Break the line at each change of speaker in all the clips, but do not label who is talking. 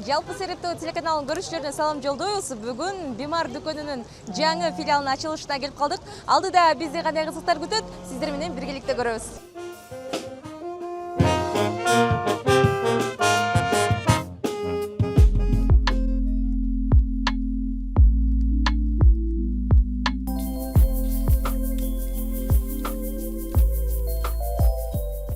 Жалпы Серептөө телеканалын көрүүчүлөрүнө салам жолдойбуз. Бүгүн Бимар дүкөнүнүн жаңы филиалынын ачылышына келип калдык. Алдыда бизди кандай кызыктар күтөт? Сиздер менен биргеликте көрөбүз.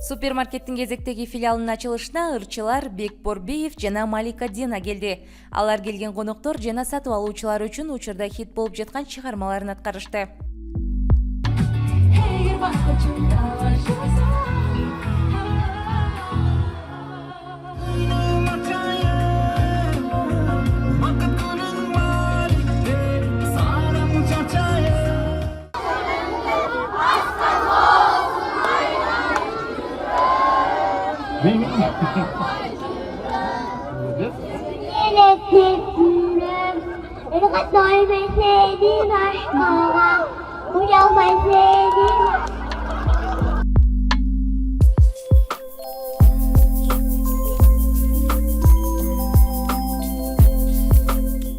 Супермаркеттин кезектеги филиалынын ачылышына ырчылар Бекборбиев жана Малика Дина келди. Алар келген коноктор жана сатып алуучулар үчүн учурда хит болуп жаткан чыгармаларын аткарышты.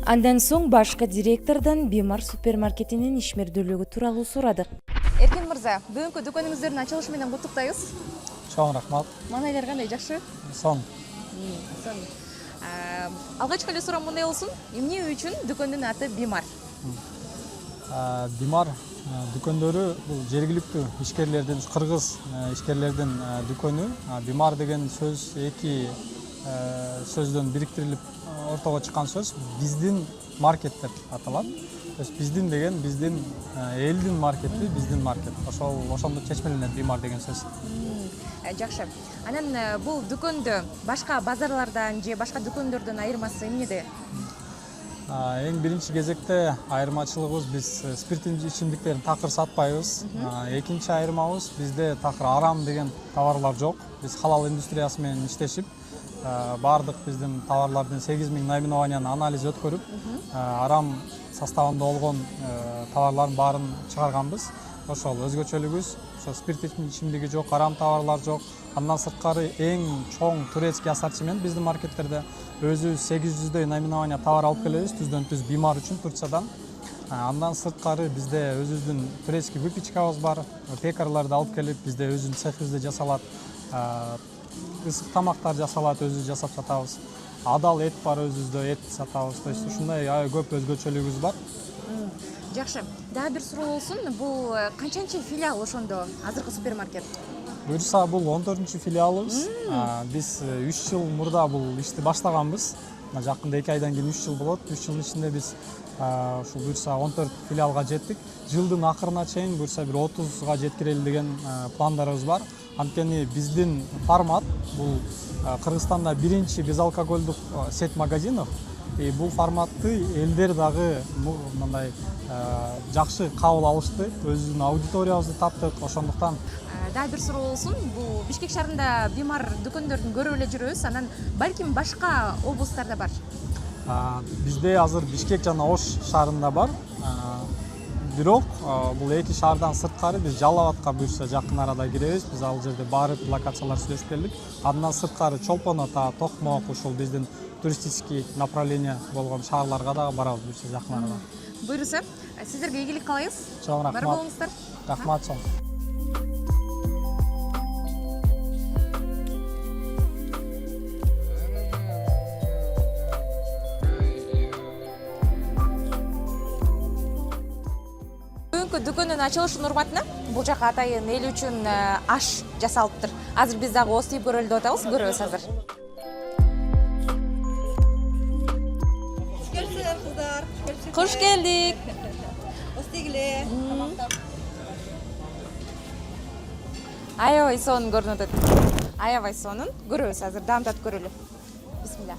Андан соң башкы директордон Бимар супермаркетинин ишмердүүлүгү тууралуу сурадык. Эркин мырза, бүгүнкү дүкөнүңүздөрдүн ачылышы менен куттуктайбыз.
Чоң рахмат.
Маанайлар кандай, жакшы?
Сон.
Алгачкы эле суроом мындай болсун. Эмне үчүн дүкөндүн аты Бимар?
Бимар дүкөндөрү бул жергиликтүү ишкерлердин, кыргыз ишкерлердин дүкөнү. Бимар деген сөз эки сөздөн бириктирилип ортого чыккан сөз. Биздин маркет деп аталат. Биздин деген биздин элдин маркети, биздин маркет. Ошондо чечмеленет Бимар деген сөз.
Жакшы. Анан бул дүкөндө башка базарлардан же башка дүкөндөрдөн айырмасы эмнеде?
Эң биринчи кезекте айырмачылыгыбыз биз спирттүү ичимдиктерин такыр сатпайбыз. Экинчи айырмабыз бизде такыр арам деген товарлар жок. Биз халал индустриясы менен иштешип, баардык биздин товарлардын 8000 наименованияны анализ өткөрүп, арам составында болгон товарлардын баарын чыгарганбыз. Ошол өзгөчөлүгүбүз, ошо спирттүү ичимдиги жок, арам товарлар жок. Андан сырткары эң чоң турецкий ассортимент биздин маркеттерде. Өзүбүз 800дөй наименования товар алып келебиз, түздөн түз Бимар үчүн Турциядан. Андан сырткары бизде өзүбүздүн турецкий выпечкабыз бар. Пекарларды алып келип, бизде өзүбүздүн цехибизде жасалат. Ысык тамактар жасалат, өзүбүз жасап сатабыз. Адал эт бар, өзүбүздө эт сатабыз. То есть ушундай көп өзгөчөлүгүбүз бар.
Жакшы. Дагы бир суроо болсун. Бул канчанчы филиал ошондо азыркы супермаркет?
Буюрса бул 14-чү филиалыбыз. Биз 3 жыл мурда бул ишти баштаганбыз. Жакында 2 айдан кийин 3 жыл болот. 3 жыл ичинде биз ушул буюрса 14 филиалга жеттик. Жылдын акырына чейин буюрса бир 30га жеткирели деген пландарыбыз бар. Анткени биздин формат бул Кыргызстанда биринчи безалкогольдук сеть магазинов. Бул форматты элдер дагы мындай жакшы кабыл алышты. Өзүнүн аудиториябызды таптык. Ошондуктан
дагы бир суроо болсун. Бул Бишкек шаарында Бимар дүкөндөрүн көрүп эле жүрөбүз. Анан балким башка облустарда бар.
Бизде азыр Бишкек жана Ош шаарында бар. Бирок бул эки шаардан сырткары биз Жалал Абадка буюрса жакын арада киребиз. Биз ал жерде барып локациялар сүйлөшүп келдик. Андан сырткары Чолпон Ата, Токмок ушул биздин туристический направление болгон шаарларга дагы барабыз буюрса жакын арада.
Буюрса, сиздерге ийгилик каалайбыз.
Чоң рахмат.
Бар болуңуздар.
Рахмат чоң.
Бүгүнкү дүкөндүн ачылышынын урматына бул жака атайын эл үчүн аш жасалыптыр. Азыр биз дагы ооз тийип көрөлү деп атабыз. Көрөбүз азыр. Кош келдик.
Остигиле.
Аябай сонун көрүнүп атат. Аябай сонун. Көрөбүз азыр, даамдатып көрөлү. Бисмилла.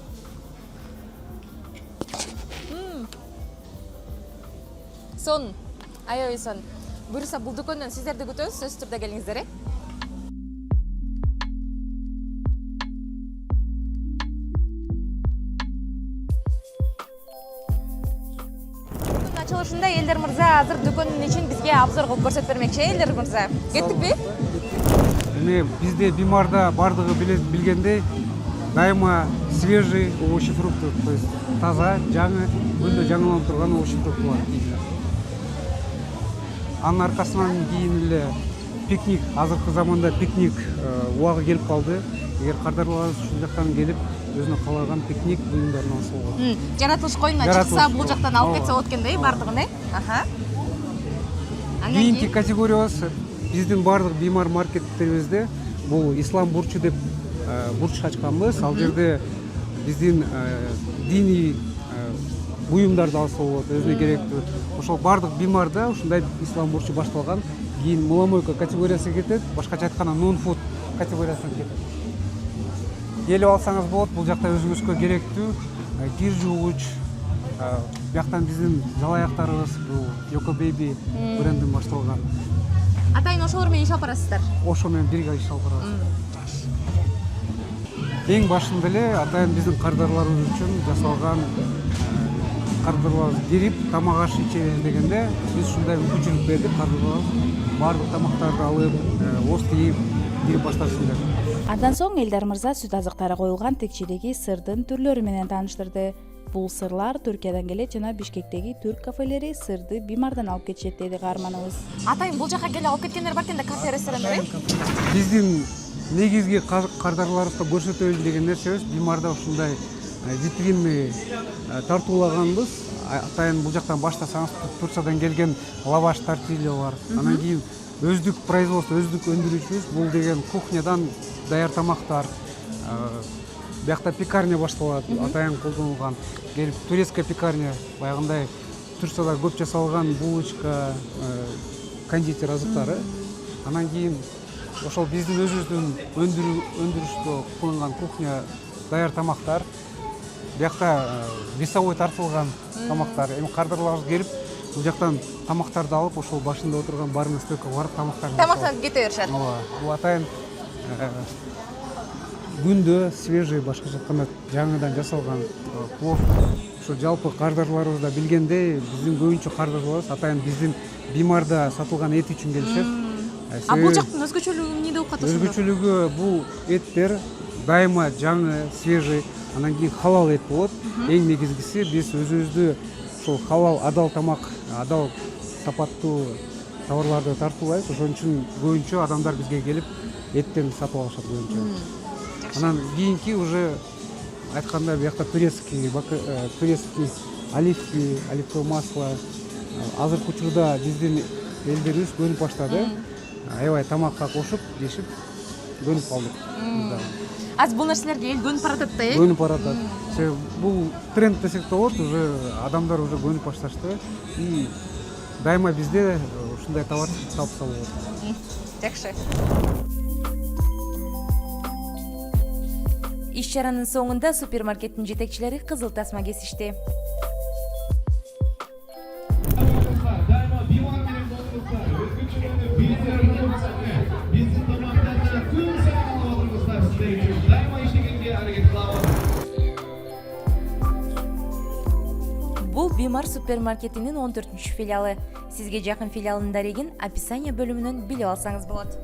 Сонун. Аябай сонун. Буюрса бул дүкөндөн сиздерди күтөбүз. Сөзсүз түрдө келиңиздер. Ачылышында Элдер мырза азыр дүкөндүн ичин бизге обзор кылып көрсөтүп бермекчи. Элдер мырза, кеттикпи?
Bizde Bimar'da bardığı bilgendey дайыма свежий овощи, фрукты, то есть таза, жаңы, күндө жаңыланып турган овощи, фруктылар. Анын аркасынан кийин эле пикник, азыркы заманда пикник убагы келип калды. Эгер кардарларыбыз ушул жактан келип, өзүнө каалаган пикник буюмдарын алса болот.
Жаратылыш коюнуна чыкса бул жактан алып кетсе болот экен да, бардыгын, Аха.
Кийинки категориябыз биздин бардык биймар маркеттерибизде бул ислам бурчу деп бурч ачканбыз. Ал жерде биздин диний буюмдарды алса болот, өзүнө керектүү. Ошол бардык биймарда ушундай ислам бурчу башталган. Кийин муламойка категориясы кетет, башкача айтканда нон-фуд категориясына кетет. Келип алсаңыз болот, бул жакта өзүңүзгө керектүү кир жуугуч, бияктан биздин жалаяктарыбыз бул Yoko Baby брендин башталган.
Атайын ошолор менен иш алып барасыздар.
Ошо менен бирге иш алып барабыз. Эң башында эле атайын биздин кардарларыбыз үчүн жасалган, кардарларыбыз кирип тамак аш ичебиз дегенде биз ушундай мүмкүнчүлүк бердик. Кардарларыбыз баардык тамактарды алып, ооз тийип кирип башташсын деп.
Андан соң Элдар мырза сүт азыктары коюлган текчедеги сырдын түрлөрү менен тааныштырды. Бул сырлар Түркиядан келет жана Бишкектеги түрк кафелери сырды биймардан алып кетишет, деди каарманыбыз.
Атайын бул жака келип алып кеткендер бар экен да, кафе, ресторандар,
Биздин негизги кардарларыбызга көрсөтөлү деген нерсебиз биймарда ушундай витринный тартуулаганбыз. Атайын бул жактан баштасаңыз Турциядан келген лаваш тортилья бар. Анан кийин өздүк производство, өздүк өндүрүүчүбүз бул деген кухнядан даяр тамактар. Биякта пекарня башталат, атайын колдонулган. Келип турецкая пекарня, баягындай Турцияда көп жасалган булочка, кондитер азыктары. Анан кийин ошол биздин өзүбүздүн өндүрүштө кылынган кухня даяр тамактар. Биякта весовой тартылган тамактар. Эми кардарларыбыз келип, бул жактан тамактарды алып, ошол башында отурган барный стойкага барып тамактарды
кете беришет.
Бул атайын күндө свежий, башкача айтканда жаңыдан жасалган плов. Ошо жалпы кардарларыбыз да билгендей, биздин көбүнчө кардарларыбыз атайын биздин биймарда сатылган эт үчүн келишет.
А бул жактын өзгөчөлүгү эмнеде болуп калат?
Өзгөчөлүгү бул эттер дайыма жаңы, свежий, анан кийин халал эт болот. Эң негизгиси биз өзүбүздү ушул халал, адал тамак, адал сапаттуу товарларды тартуулайбыз. Ошон үчүн көбүнчө адамдар бизге келип эттен сатып алышат көбүнчө. Анан кийинки уже айтканда биякта турецкий оливковое масло азыркы учурда биздин элдерибиз көнүп баштады. Аябай тамакка кошуп, жешип көнүп калдык.
Азыр бул нерселерге эл көнүп баратат да,
Көнүп баратат. Бул тренд десек да болот, уже адамдар уже көнүп башташты. И дайыма бизде ушундай товар тапса болот.
Жакшы. Иш-чаранын соңунда супермаркеттин жетекчилери кызыл тасма кесишти. Бул Биймар супермаркетинин 14-филиалы. Сизге жакын филиалдын дарегин описание бөлүмүнөн билип алсаңыз болот.